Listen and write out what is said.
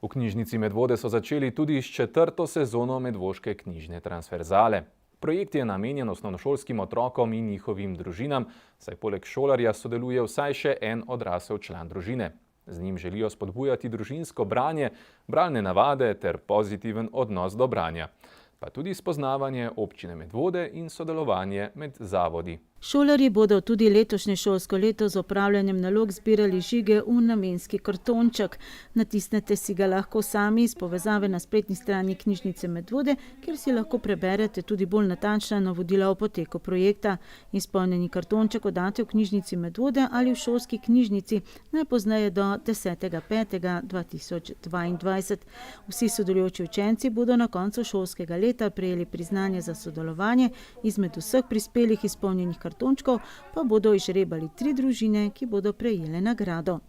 V knjižnici Medvode so začeli tudi s 4. sezono Medvoške knjižne transverzale. Projekt je namenjen osnovnošolskim otrokom in njihovim družinam, saj poleg šolarja sodeluje vsaj še en odrasel član družine. Z njim želijo spodbujati družinsko branje, bralne navade ter pozitiven odnos do branja, pa tudi spoznavanje občine Medvode in sodelovanje med zavodi. Šolarji bodo tudi letošnje šolsko leto z opravljanjem nalog zbirali žige v namenski kartonček. Natisnete si ga lahko sami iz povezave na spletni strani knjižnice Medvode, kjer si lahko preberete tudi bolj natančna navodila o poteku projekta. Izpolnjeni kartonček oddate v knjižnici Medvode ali v šolski knjižnici najpozneje do 10. 5. 2022. Vsi sodelujoči učenci bodo na koncu šolskega leta prejeli priznanje za sodelovanje. Izmed vseh prispelih izpolnjenih kartončkov pa bodo izžrebali 3 družine, ki bodo prejele nagrado.